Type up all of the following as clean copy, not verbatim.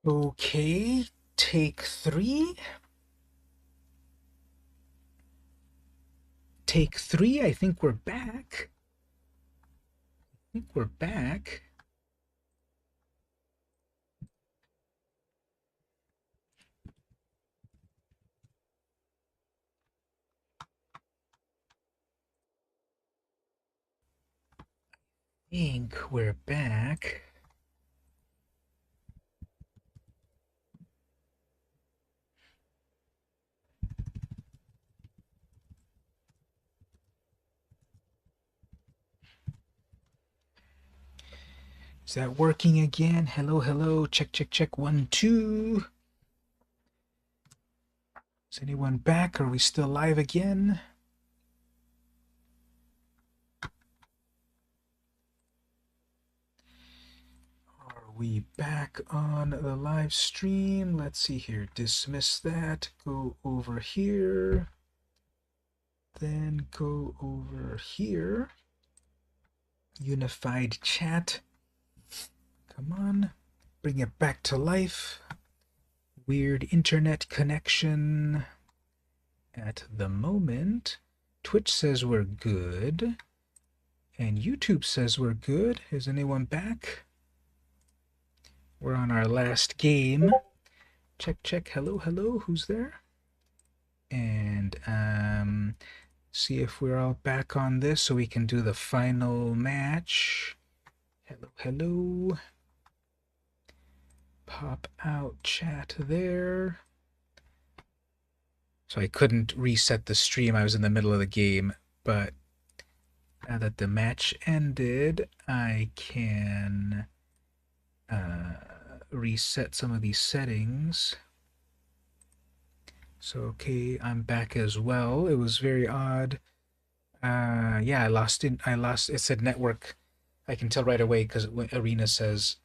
Okay, take three. Take three. I think we're back. I think we're back. I think we're back. Is that working again? Hello, hello. Check, check, check. 1, 2. Is anyone back? Are we still live again? Are we back on the live stream? Let's see here. Dismiss that. Go over here. Then go over here. Unified chat. Come on. Bring it back to life. Weird internet connection. At the moment, Twitch says we're good. And YouTube says we're good. Is anyone back? We're on our last game. Check, check. Hello, hello. Who's there? And see if we're all back on this so we can do the final match. Hello, hello. Pop out chat there. So I couldn't reset the stream. I was in the middle of the game, but now that the match ended, I can reset some of these settings. So, okay, I'm back as well. It was very odd. Yeah, it said network. I can tell right away because Arena says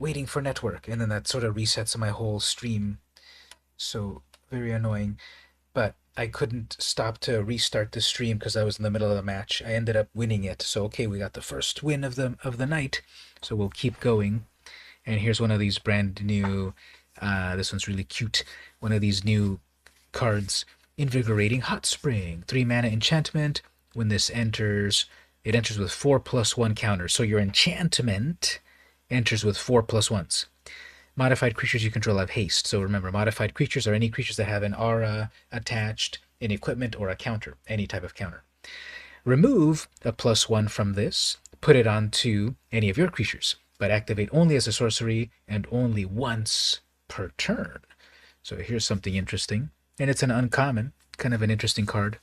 waiting for network, and then that sort of resets my whole stream. So, very annoying. But I couldn't stop to restart the stream because I was in the middle of the match. I ended up winning it. So, okay, we got the first win of the night. So we'll keep going. And here's one of these brand new, this one's really cute. One of these new cards, Invigorating Hot Spring. 3 mana enchantment. When this enters, it enters with 4+1 counters. So your enchantment enters with 4+1s. Modified creatures you control have haste. So remember, modified creatures are any creatures that have an aura attached, an equipment, or a counter, any type of counter. Remove a +1 from this, put it onto any of your creatures, but activate only as a sorcery and only once per turn. So here's something interesting. And it's an uncommon, kind of an interesting card.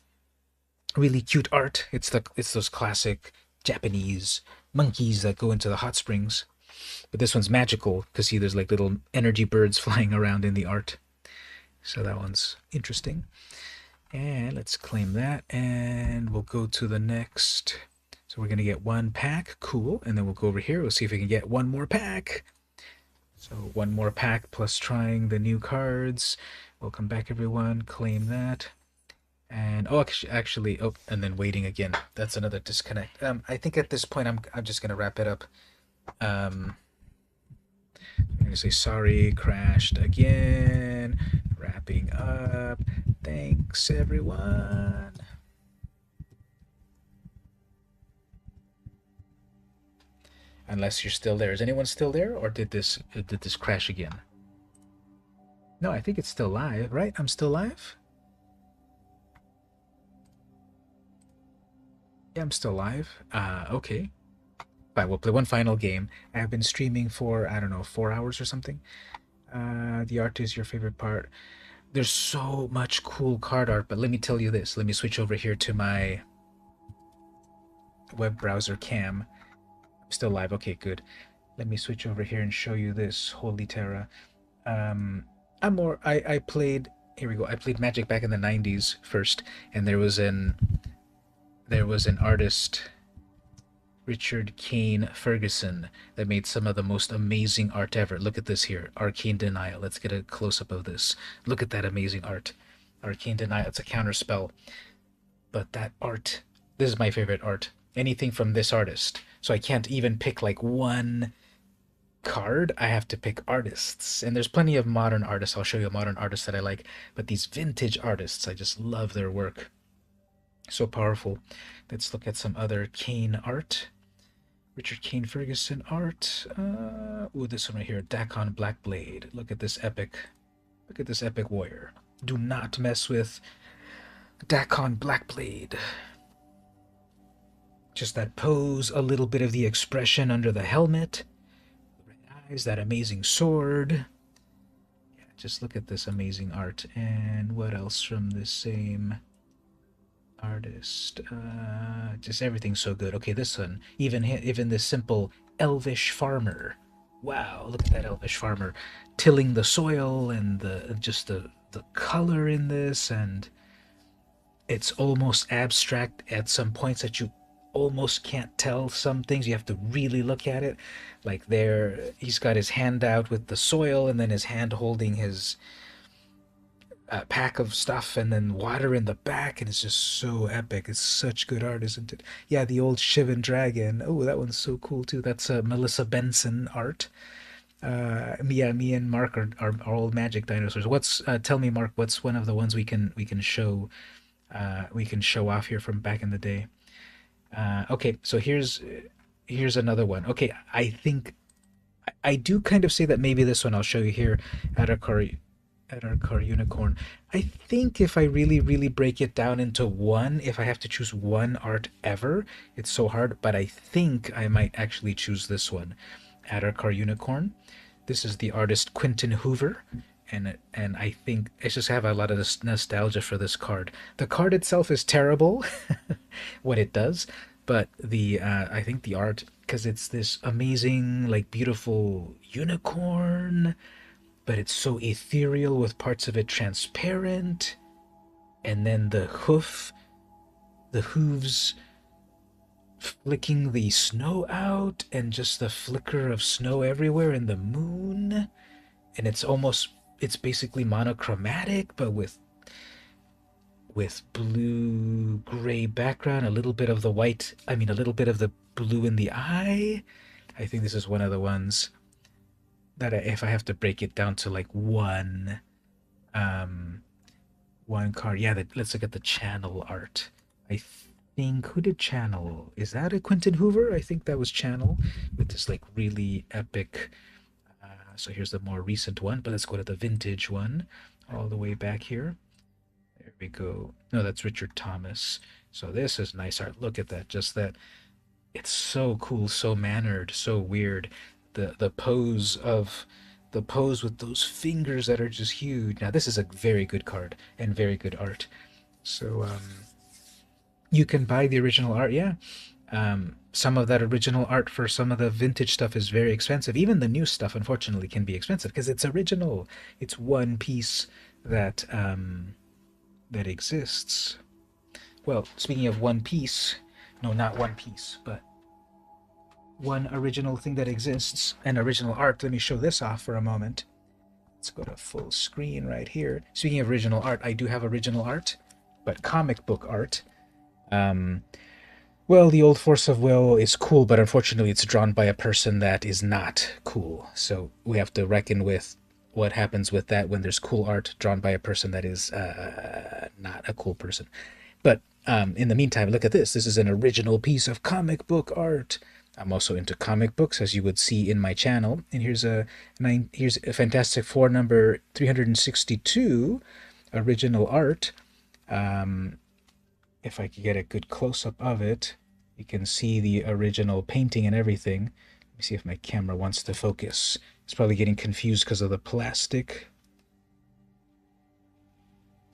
Really cute art. It's those classic Japanese monkeys that go into the hot springs. But this one's magical because see there's like little energy birds flying around in the art. So that one's interesting. And let's claim that and we'll go to the next. So we're going to get 1 pack. Cool. And then we'll go over here. We'll see if we can get 1 more pack. So 1 more pack plus trying the new cards. Welcome back, everyone. Claim that. And oh, actually, oh, and then waiting again. That's another disconnect. I think at this point I'm just gonna wrap it up. I'm gonna say sorry, crashed again. Wrapping up. Thanks, everyone. Unless you're still there. Is anyone still there, or did this crash again? No, I think it's still live, right? I'm still live. Yeah, I'm still live. Okay. But we'll play one final game. I have been streaming for, I don't know, 4 hours or something. The art is your favorite part. There's so much cool card art, but let me tell you this. Let me switch over here to my web browser cam. I'm still live. Okay, good. Let me switch over here and show you this. Holy Terra. I played, here we go. I played Magic back in the 90s first, and there was an artist, Richard Kane Ferguson, that made some of the most amazing art ever. Look at this here, Arcane Denial. Let's get a close-up of this. Look at that amazing art. Arcane Denial, it's a counter spell. But that art, this is my favorite art. Anything from this artist. So I can't even pick like one card, I have to pick artists. And there's plenty of modern artists. I'll show you a modern artist that I like. But these vintage artists, I just love their work. So powerful. Let's look at some other Kane art. Richard Kane Ferguson art. Ooh, this one right here, Dakon Blackblade. Look at this epic. Look at this epic warrior. Do not mess with Dakon Blackblade. Just that pose, a little bit of the expression under the helmet. The red eyes, that amazing sword. Yeah, just look at this amazing art. And what else from the same artist? Just everything's so good. Okay, this one, even this simple elvish farmer. Wow, look at that elvish farmer tilling the soil, and the color in this, and it's almost abstract at some points that you almost can't tell some things. You have to really look at it. Like there, he's got his hand out with the soil, and then his hand holding his pack of stuff, and then water in the back, and it's just so epic. It's such good art, isn't it? Yeah, the old Shivan dragon. Oh, that one's so cool too. That's Melissa Benson art. Me and Mark are old Magic dinosaurs. What's tell me, Mark? What's one of the ones we can show off here from back in the day? Okay, so here's another one. Okay, I think I do kind of say that maybe this one I'll show you here at our car unicorn. I think if I really break it down into one, if I have to choose one art ever, it's so hard, but I think I might actually choose this one at our car unicorn. This is the artist Quentin Hoover, and I think I just have a lot of this nostalgia for this card. The card itself is terrible, what it does, but the I think the art, because it's this amazing, like beautiful unicorn, but it's so ethereal with parts of it transparent, and then the hooves flicking the snow out, and just the flicker of snow everywhere in the moon, and it's basically monochromatic, but with blue gray background, a little bit of the white, I mean a little bit of the blue in the eye. I think this is one of the ones that if I have to break it down to like um one card, yeah, let's look at the channel art. I think, who did channel? Is that a Quentin Hoover? I think that was channel, with this like really epic. So here's the more recent one, but let's go to the vintage one all the way back here. There we go. No, that's Richard Thomas. So this is nice art. Look at that. Just that. It's so cool, so mannered, so weird. The pose with those fingers that are just huge. Now this is a very good card and very good art. So you can buy the original art, yeah. Some of that original art for some of the vintage stuff is very expensive. Even the new stuff, unfortunately, can be expensive because it's original. It's one piece that that exists. Well, speaking of one piece, no, not one piece, but one original thing that exists, and original art. Let me show this off for a moment. Let's go to full screen right here. Speaking of original art, I do have original art, but comic book art. Well, the old Force of Will is cool, but unfortunately it's drawn by a person that is not cool. So we have to reckon with what happens with that when there's cool art drawn by a person that is not a cool person. But in the meantime, look at this. This is an original piece of comic book art. I'm also into comic books, as you would see in my channel. And here's a Fantastic Four number 362 original art. If I could get a good close-up of it, you can see the original painting and everything. Let me see if my camera wants to focus. It's probably getting confused because of the plastic.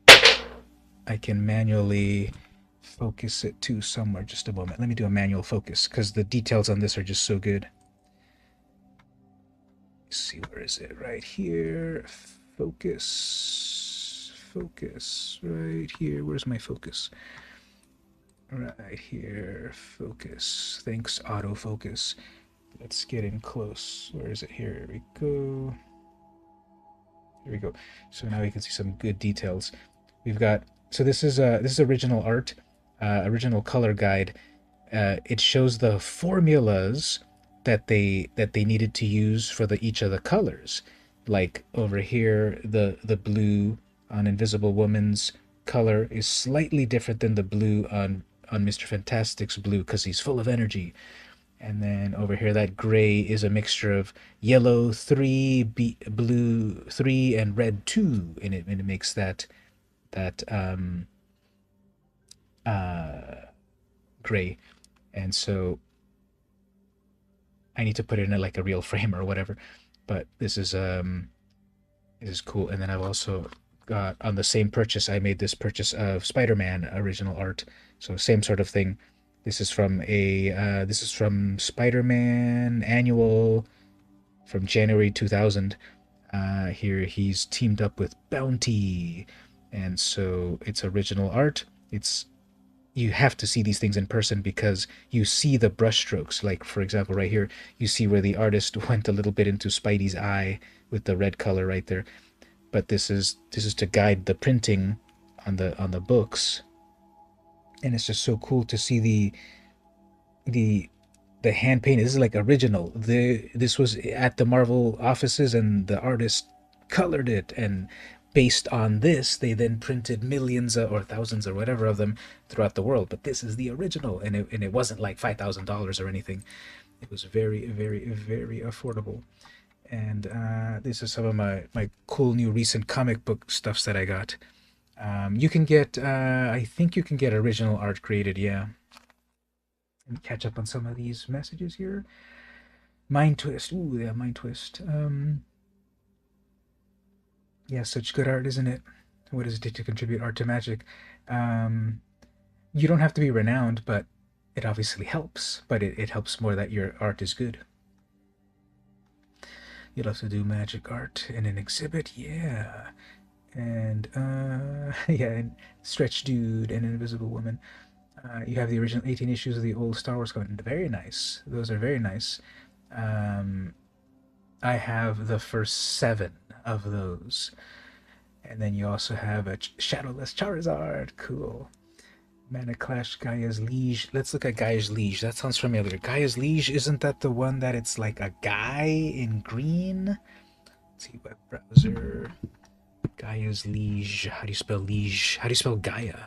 I can manually focus it to somewhere. Just a moment. Let me do a manual focus because the details on this are just so good. Let's see, where is it? Right here. Focus. Focus. Right here. Where's my focus? Right here. Focus. Thanks, autofocus. Let's get in close. Where is it? Here we go. Here we go. So now we can see some good details. We've got, so this is original art, original color guide. It shows the formulas that they needed to use for the each of the colors. Like over here, the blue on Invisible Woman's color is slightly different than the blue on Mr. Fantastic's blue because he's full of energy. And then over here, that gray is a mixture of yellow 3, blue 3, and red 2, and it makes that gray. And so I need to put it in like a real frame or whatever. But this is cool. And then I've also got on the same purchase, I made this purchase of Spider-Man original art. So same sort of thing. This is from Spider-Man Annual from January 2000. Here he's teamed up with Bounty, and so it's original art. It's You have to see these things in person because you see the brushstrokes. Like for example, right here, you see where the artist went a little bit into Spidey's eye with the red color right there. But this is to guide the printing on the books, and it's just so cool to see the the hand painted. This is like original. This was at the Marvel offices, and the artist colored it, and based on this, they then printed millions or thousands or whatever of them throughout the world. But this is the original, and it wasn't like $5,000 or anything. It was very, very, very affordable. And this is some of my cool new recent comic book stuffs that I got. You can get, I think you can get original art created, yeah. Let me catch up on some of these messages here. Mind Twist, ooh, yeah, Mind Twist. Yeah, such good art, isn't it? What does it take to contribute art to magic? You don't have to be renowned, but it obviously helps. But it helps more that your art is good. You'll have to do magic art in an exhibit, yeah. And yeah, and Stretch Dude and Invisible Woman. You have the original 18 issues of the old Star Wars comic. Very nice. Those are very nice. I have the first 7 of those. And then you also have a Shadowless Charizard. Cool. Mana Clash Gaia's Liege. Let's look at Gaia's Liege. That sounds familiar. Gaia's Liege, isn't that the one that it's like a guy in green? Let's see, web browser. Gaia's Liege. How do you spell Liege? How do you spell Gaia?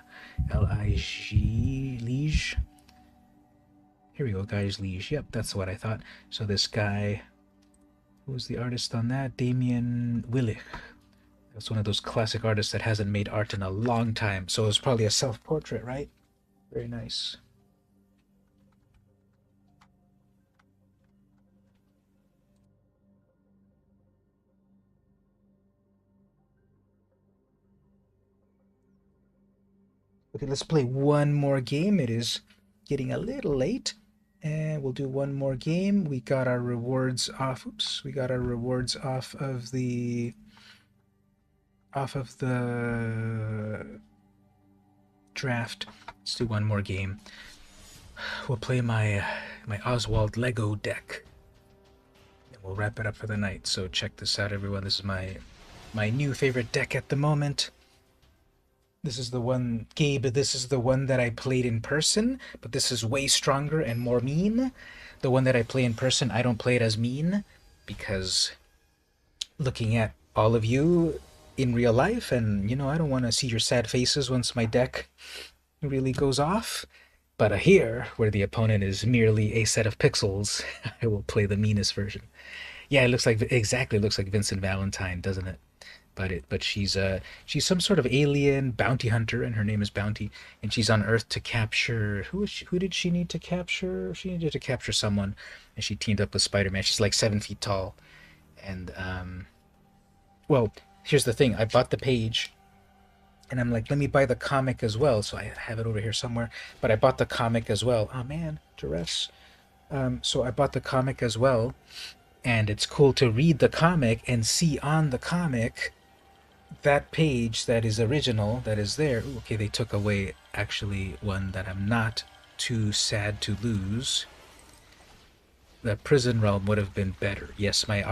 L-I-G, Liege. Here we go, Gaia's Liege. Yep, that's what I thought. So this guy, who was the artist on that? Damien Willich. That's one of those classic artists that hasn't made art in a long time. So it's probably a self-portrait, right? Very nice. Okay, let's play one more game. It is getting a little late. And we'll do one more game. We got our rewards off. Oops, we got our rewards off of the draft. Let's do one more game. We'll play my Oswald Lego deck, and we'll wrap it up for the night. So check this out, everyone. This is my new favorite deck at the moment. This is the one, Gabe, this is the one that I played in person, but this is way stronger and more mean. The one that I play in person, I don't play it as mean, because looking at all of you in real life, and, you know, I don't want to see your sad faces once my deck really goes off. But here, where the opponent is merely a set of pixels, I will play the meanest version. Yeah, it looks like, exactly, it looks like Vincent Valentine, doesn't it? But she's some sort of alien bounty hunter, and her name is Bounty, and she's on Earth to capture who did she need to capture? She needed to capture someone, and she teamed up with Spider-Man. She's like 7 feet tall, and well, here's the thing. I bought the page, and I'm like, let me buy the comic as well. So I have it over here somewhere, but I bought the comic as well. Oh man, duress. So I bought the comic as well, and it's cool to read the comic and see on the comic that page that is original, that is there. Ooh, okay, they took away actually one that I'm not too sad to lose. The Prison Realm would have been better. Yes, my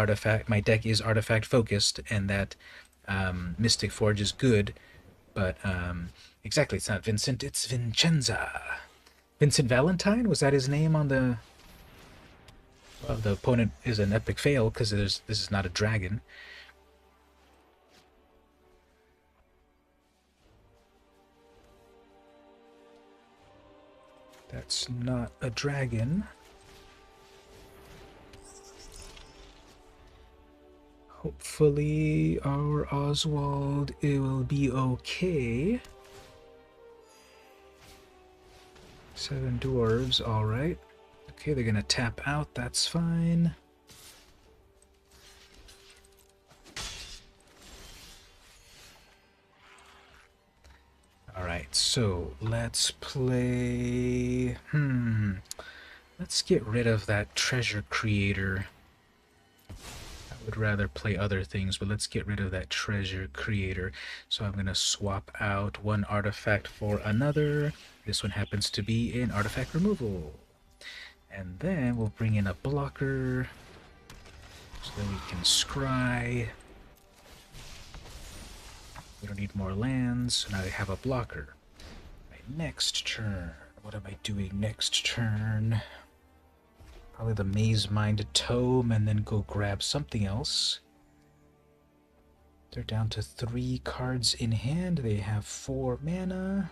deck is artifact focused, and that Mystic Forge is good, but exactly, it's not Vincent, it's Vincenza. Vincent Valentine, was that his name on the... Well, the opponent is an epic fail because this is not a dragon. That's not a dragon. Hopefully our Oswald, it will be okay. 7 dwarves, alright. Okay, they're gonna tap out, that's fine. Alright, so let's play... Let's get rid of that treasure creator. I would rather play other things, but let's get rid of that treasure creator. So I'm gonna swap out one artifact for another. This one happens to be in artifact removal. And then we'll bring in a blocker so that we can scry. We don't need more lands, so now they have a blocker. My next turn. What am I doing next turn? Probably the Maze Mind Tome and then go grab something else. They're down to 3 cards in hand. They have 4 mana.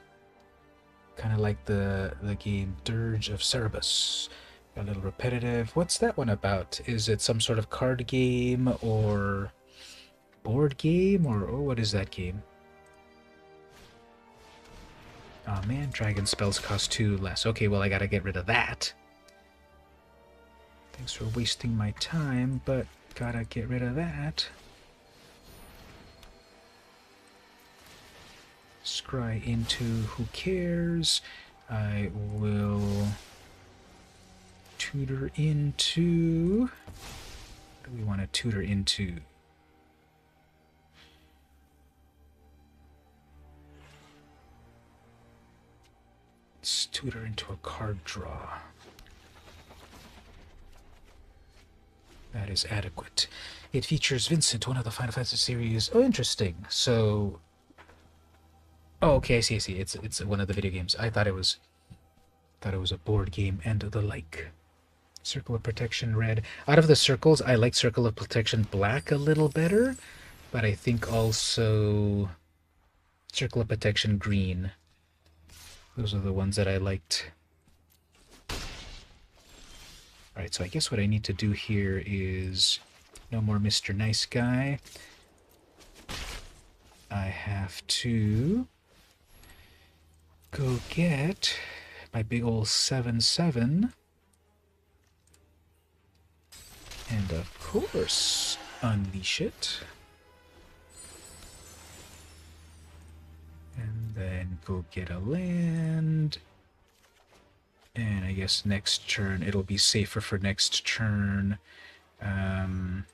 Kind of like the game Dirge of Cerberus. A little repetitive. What's that one about? Is it some sort of card game or board game? Or oh, what is that game? Oh man, dragon spells cost 2 less. Okay, well I gotta get rid of that. Thanks for wasting my time, but gotta get rid of that. Scry into who cares. I will tutor into... What do we want to tutor into? Let's tutor into a card draw. That is adequate. It features Vincent, one of the Final Fantasy series. Oh, interesting. So... Oh, okay, I see, I see. It's one of the video games. I thought it was a board game and the like. Circle of Protection red. Out of the circles, I like Circle of Protection black a little better, but I think also Circle of Protection green. Those are the ones that I liked. Alright, so I guess what I need to do here is no more Mr. Nice Guy. I have to go get my big old 7/7. And of course, unleash it. And then go get a land. And I guess next turn, it'll be safer for next turn. It'll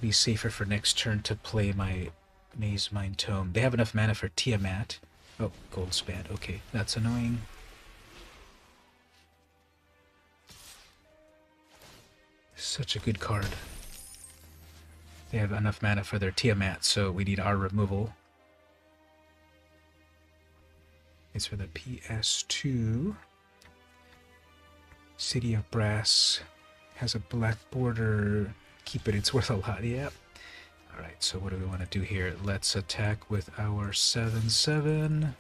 be safer for next turn to play my Maze Mind Tome. They have enough mana for Tiamat. Oh, Gold Span. Okay, that's annoying. Such a good card. They have enough mana for their Tiamat, so we need our removal. It's for the PS2. City of Brass has a black border. Keep it, it's worth a lot, yeah. Alright, so what do we want to do here? Let's attack with our 7/7.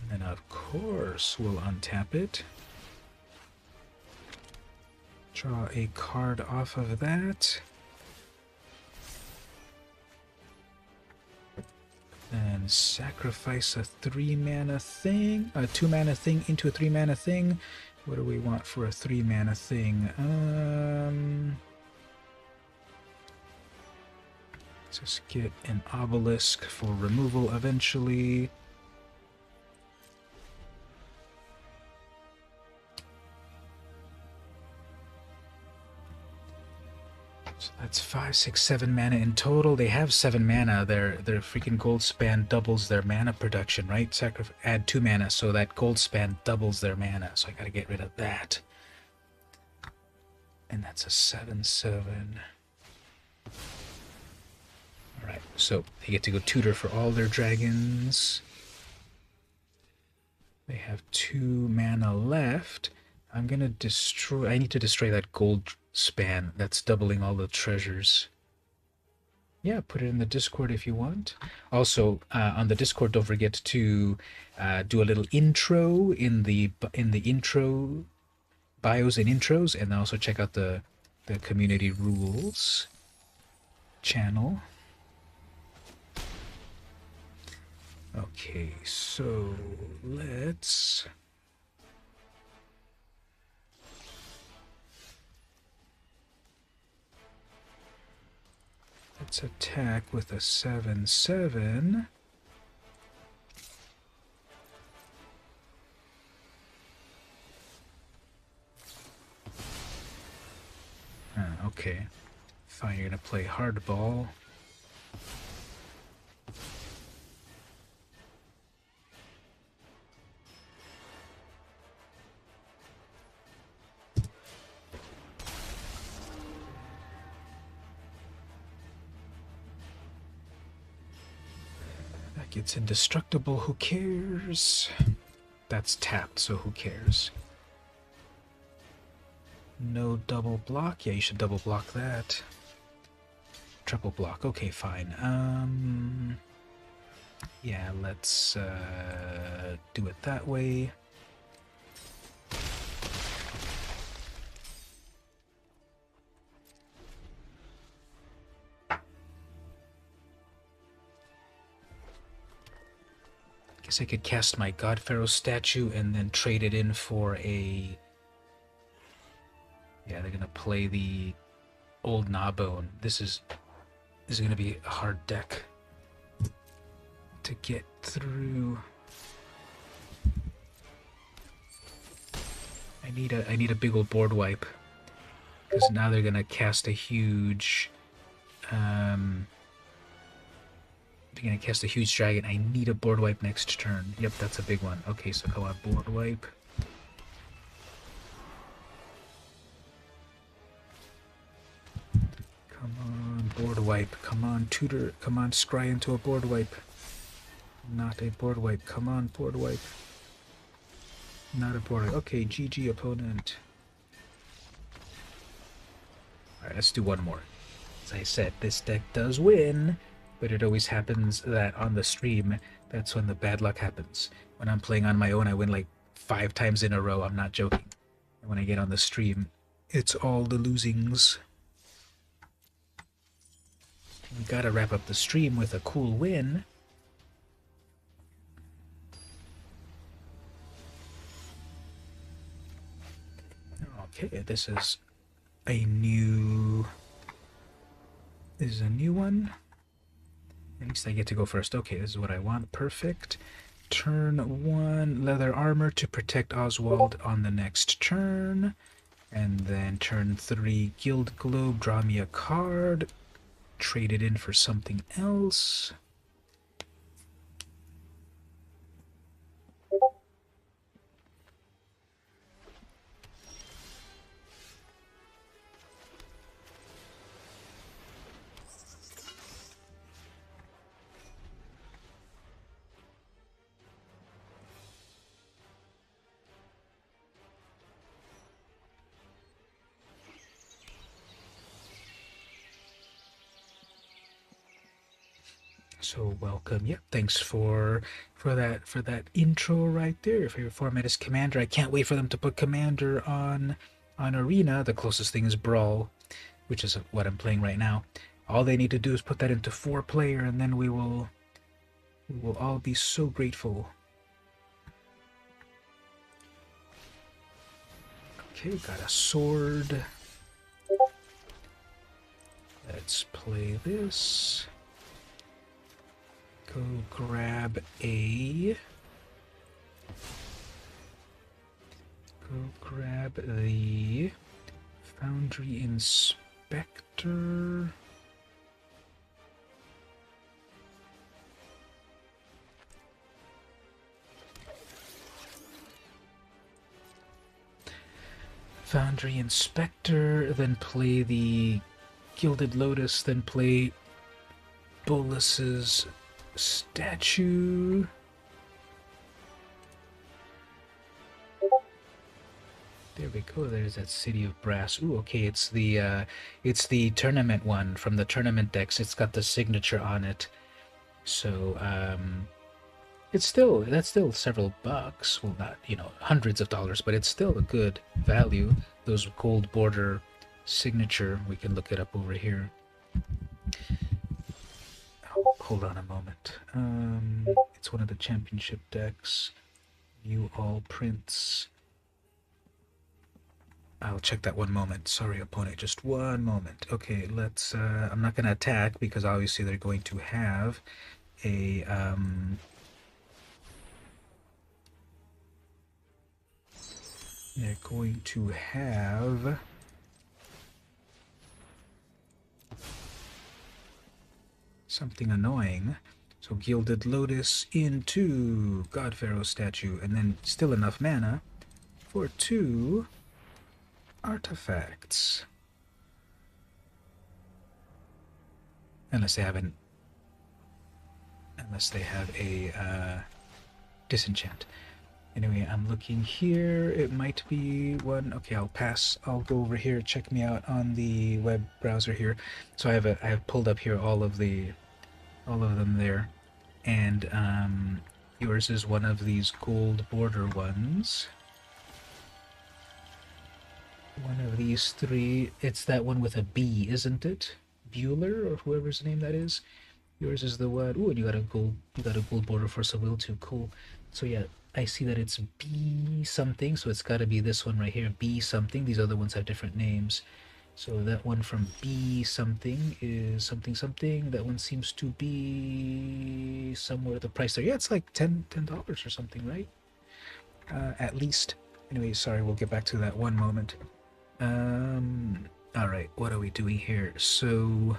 And then of course we'll untap it. Draw a card off of that. And sacrifice a 3-mana thing, a 2-mana thing into a 3-mana thing. What do we want for a 3-mana thing? Let's just get an obelisk for removal eventually. So that's 5, 6, 7 mana in total. They have 7 mana. Their freaking gold span doubles their mana production, right? Add 2 mana, so that gold span doubles their mana. So I gotta get rid of that. And that's a 7/7. Alright, so they get to go tutor for all their dragons. They have 2 mana left. I'm gonna destroy... I need to destroy that gold span that's doubling all the treasures. Yeah, put it in the Discord if you want. Also, on the Discord, don't forget to do a little intro in the intro bios and intros, and also check out the community rules channel. Okay, so let's attack with a 7/7. Okay. Fine, you're gonna play hardball. That gets indestructible, who cares? That's tapped, so who cares? No double block? Yeah, you should double block that. Triple block. Okay, fine. Yeah, let's do it that way. Guess I could cast my God Pharaoh statue and then trade it in for a... Yeah, they're gonna play the old Gnawbone. This is gonna be a hard deck to get through. I need a big old board wipe, because now they're gonna cast a huge they're gonna cast a huge dragon. I need a board wipe next turn. Yep, that's a big one. Okay, so come on, board wipe. Come on, board wipe. Come on, tutor. Come on, scry into a board wipe. Not a board wipe. Come on, board wipe. Not a board wipe. Okay, GG, opponent. Alright, let's do one more. As I said, this deck does win, but it always happens that on the stream, that's when the bad luck happens. When I'm playing on my own, I win like 5 times in a row. I'm not joking. And when I get on the stream, it's all the losings. We gotta wrap up the stream with a cool win. Okay, this is a new one. At least I get to go first. Okay, this is what I want. Perfect. Turn 1, leather armor to protect Oswald on the next turn. And then turn 3, guild globe, draw me a card. Trade it in for something else. So welcome. Yep, thanks for that intro right there. Your favorite format is Commander. I can't wait for them to put Commander on Arena. The closest thing is Brawl, which is what I'm playing right now. All they need to do is put that into 4-player, and then we will all be so grateful. Okay, got a sword. Let's play this. Go grab the Foundry Inspector. Foundry Inspector, then play the Gilded Lotus, then play Bolus's statue. There we go. There's that City of Brass. Ooh, okay. It's the tournament one from the tournament decks. It's got the signature on it. So that's still several bucks. Well, not hundreds of dollars, but it's still a good value. Those gold border signature. We can look it up over here. Hold on a moment. It's one of the championship decks. View all prints. I'll check that one moment. Sorry, opponent. Just one moment. Okay, let's... I'm not going to attack because obviously they're going to have a... they're going to have... something annoying. So Gilded Lotus into God Pharaoh statue, and then still enough mana for 2 artifacts. Unless they have a disenchant. Anyway, I'm looking here. It might be one. Okay, I'll pass. I'll go over here. Check me out on the web browser here. So I have pulled up here all of them there, and yours is one of these gold border ones. One of these 3. It's that one with a B, isn't it? Bueller, or whoever's name that is. Yours is the one. Ooh, and you got a gold border for Seville too. Cool. So yeah, I see that it's B something, so it's got to be this one right here, B something. These other ones have different names. So that one from B something is something something. That one seems to be somewhere the price there. Yeah, it's like $10 or something, right? At least. Anyway, sorry, we'll get back to that one moment. All right, what are we doing here? So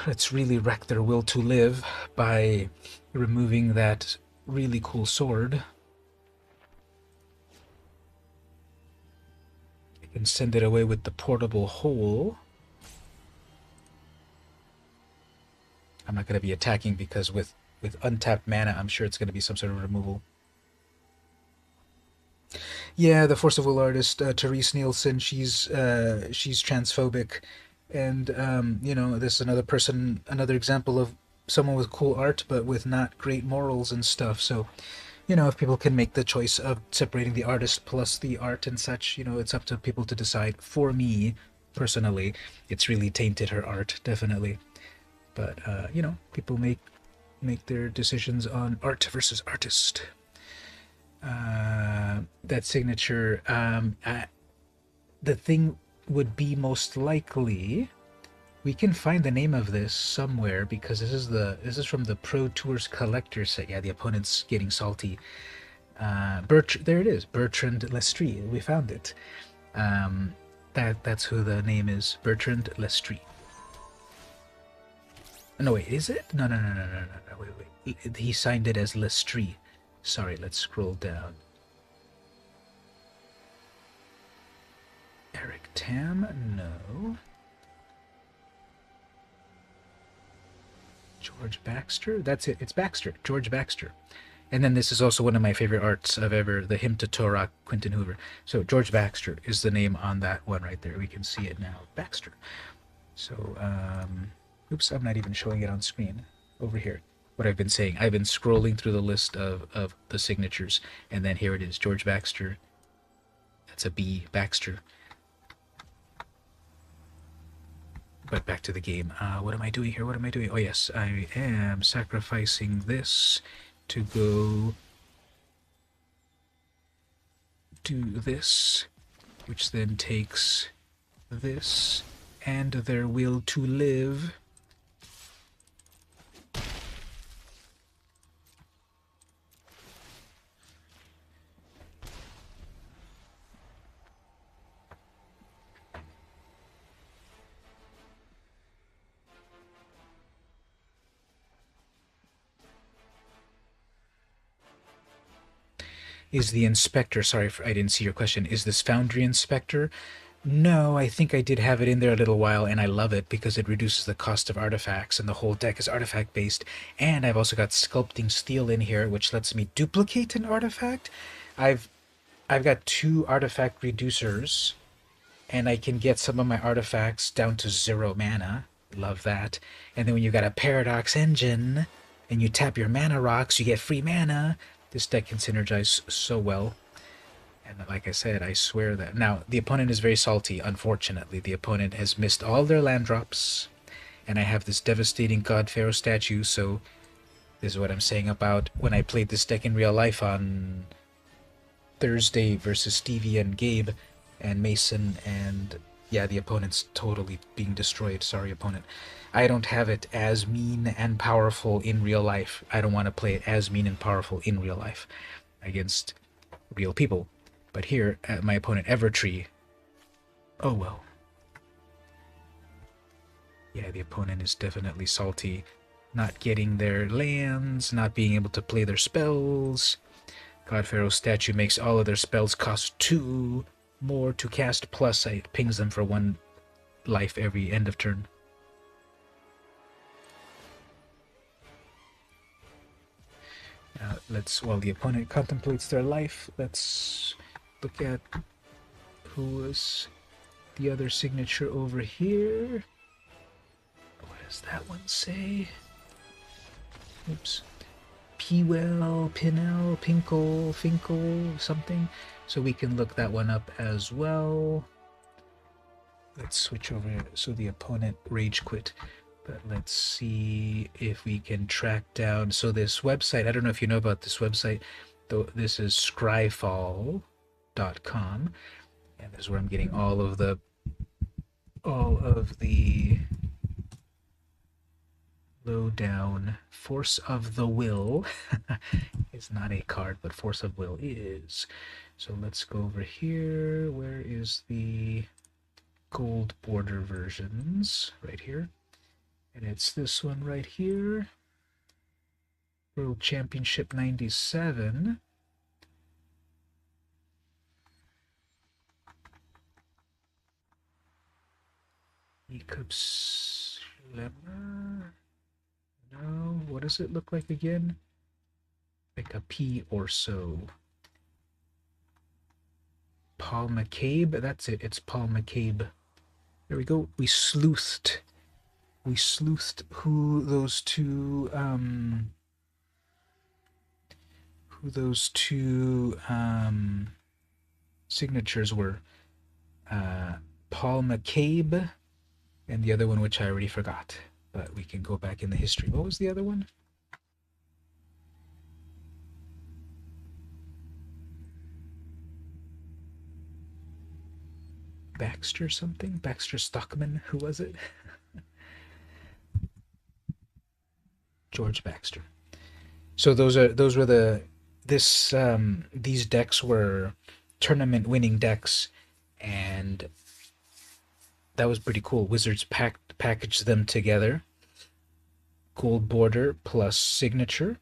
let's really wreck their will to live by removing that really cool sword. You can send it away with the portable hole. I'm not going to be attacking because with untapped mana, I'm sure it's going to be some sort of removal. Yeah, the Force of Will artist, Therese Nielsen, she's transphobic, and this is another person, another example of someone with cool art but with not great morals and stuff. So, if people can make the choice of separating the artist plus the art and such, it's up to people to decide. For me, personally, it's really tainted her art, definitely. But people make their decisions on art versus artist. That signature, the thing would be most likely, we can find the name of this somewhere because this is from the Pro Tours collector set. Yeah, the opponent's getting salty. There it is, Bertrand Lestrie. We found it. That's who the name is, Bertrand Lestrie. No, wait, is it? No. Wait. He signed it as Lestrie. Sorry, let's scroll down. Eric Tam? No. George Baxter? That's it. It's Baxter. George Baxter. And then this is also one of my favorite arts of ever, the Hymn to Torah, Quentin Hoover. So George Baxter is the name on that one right there. We can see it now. Baxter. So, oops, I'm not even showing it on screen. Over here. What I've been saying. I've been scrolling through the list of the signatures, and then here it is, George Baxter. That's a B, Baxter. But back to the game. What am I doing here? What am I doing? Oh yes, I am sacrificing this to go do this, which then takes this and their will to live. Is the inspector, sorry if I didn't see your question, is this Foundry Inspector? No, I think I did have it in there a little while, and I love it because it reduces the cost of artifacts, and the whole deck is artifact based. And I've also got Sculpting Steel in here, which lets me duplicate an artifact. I've I've got two artifact reducers, and I can get some of my artifacts down to 0 mana. Love that. And then when you got a Paradox Engine, and you tap your mana rocks, you get free mana. This deck can synergize so well. And like I said, I swear that. Now, the opponent is very salty, unfortunately. The opponent has missed all their land drops. And I have this devastating God Pharaoh statue, so this is what I'm saying about when I played this deck in real life on Thursday versus Stevie and Gabe and Mason, and yeah, the opponent's totally being destroyed. Sorry, opponent. I don't have it as mean and powerful in real life. I don't want to play it as mean and powerful in real life against real people. But here, my opponent Evertree, oh well. Yeah, the opponent is definitely salty. Not getting their lands, not being able to play their spells. God Pharaoh's statue makes all of their spells cost 2 more to cast, plus it pings them for 1 life every end of turn. While the opponent contemplates their life, let's look at who was the other signature over here. What does that one say? Oops. Pewell, Pinnell, Pinkle, Finkel, something. So we can look that one up as well. Let's switch over so the opponent rage quit. But let's see if we can track down. So this website, I don't know if you know about this website, though. This is scryfall.com, and this is where I'm getting all of the lowdown. Force of the Will is not a card, but Force of Will is. So let's go over here. Where is the gold border versions? Right here. And it's this one right here. World Championship 97. Eclipse Lemmer. No, what does it look like again? Like a P or so. Paul McCabe, that's it. It's Paul McCabe. There we go. We sleuthed who those two signatures were. Paul McCabe and the other one, which I already forgot, but we can go back in the history. What was the other one? Baxter something? Baxter Stockman? Who was it? George Baxter. So these decks were tournament winning decks, and that was pretty cool. Wizards packaged them together. Gold border plus signature,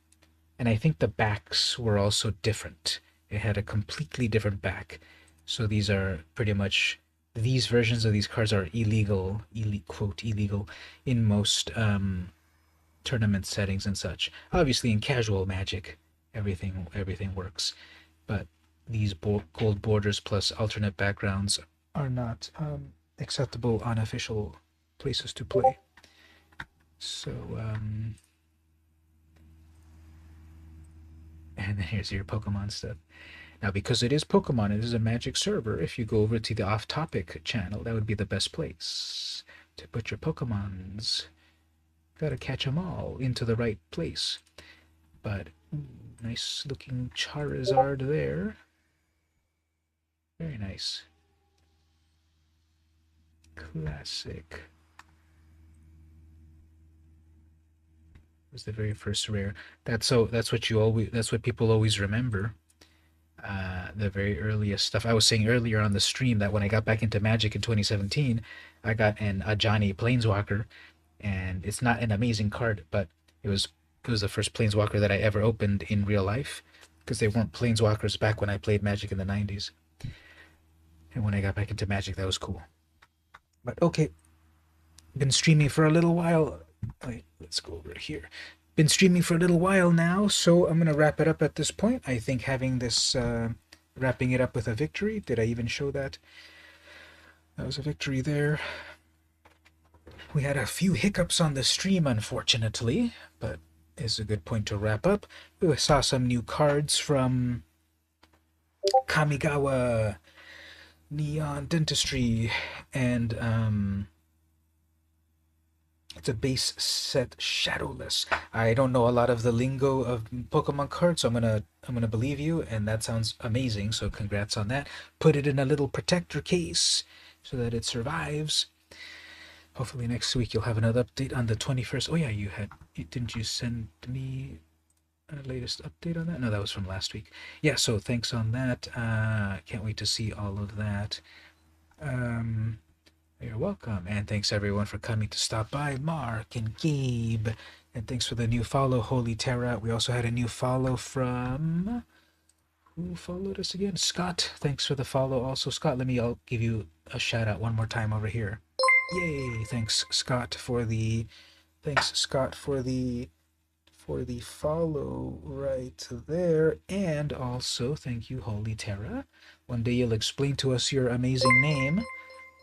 and I think the backs were also different. It had a completely different back. So these are pretty much, these versions of these cards are illegal, quote illegal, in most tournament settings and such. Obviously in casual Magic, everything works, but these gold borders plus alternate backgrounds are not acceptable on official places to play. So and then here's your Pokemon stuff. Now, because it is Pokemon, it is a Magic server, if you go over to the off-topic channel, that would be the best place to put your Pokemons. Gotta catch them all into the right place. But nice looking Charizard there. Very nice. Classic. Was the very first rare. That's what people always remember. The very earliest stuff. I was saying earlier on the stream that when I got back into Magic in 2017, I got an Ajani Planeswalker, and it's not an amazing card, but it was the first Planeswalker that I ever opened in real life. because they weren't planeswalkers back when I played Magic in the 90s. And when I got back into Magic, that was cool. But okay, been streaming for a little while. Wait, let's go over here. Been streaming for a little while now, so I'm gonna wrap it up at this point. I think having this wrapping it up with a victory. Did I even show that? That was a victory there. We had a few hiccups on the stream, unfortunately, but it's a good point to wrap up. We saw some new cards from Kamigawa Neon Dentistry, and it's a base set Shadowless. I don't know a lot of the lingo of Pokemon cards, so I'm gonna believe you, and that sounds amazing. So congrats on that. Put it in a little protector case so that it survives. Hopefully next week you'll have another update on the 21st. Oh yeah, didn't you send me a latest update on that? No, that was from last week. Yeah, so thanks on that. Can't wait to see all of that. You're welcome, and thanks everyone for coming to stop by, Mark and Gabe, and thanks for the new follow, Holy Terra. We also had a new follow from, who followed us again? Scott. Thanks for the follow also. Scott, I'll give you a shout out one more time over here. Yay! Thanks Scott for the follow right there, and also thank you, Holy Terra. One day you'll explain to us your amazing name.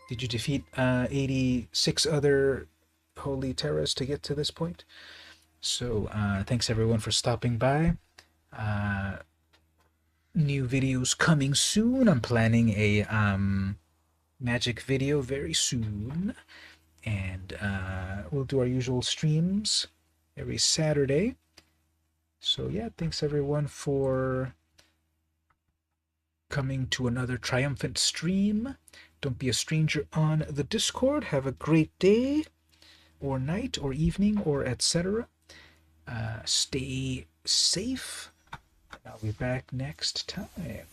Did you defeat 86 other Holy Terras to get to this point? So thanks everyone for stopping by. New videos coming soon. I'm planning a Magic video very soon, and we'll do our usual streams every Saturday. So yeah, thanks everyone for coming to another triumphant stream. Don't be a stranger on the Discord. have a great day or night or evening or etc. Stay safe. I'll be back next time.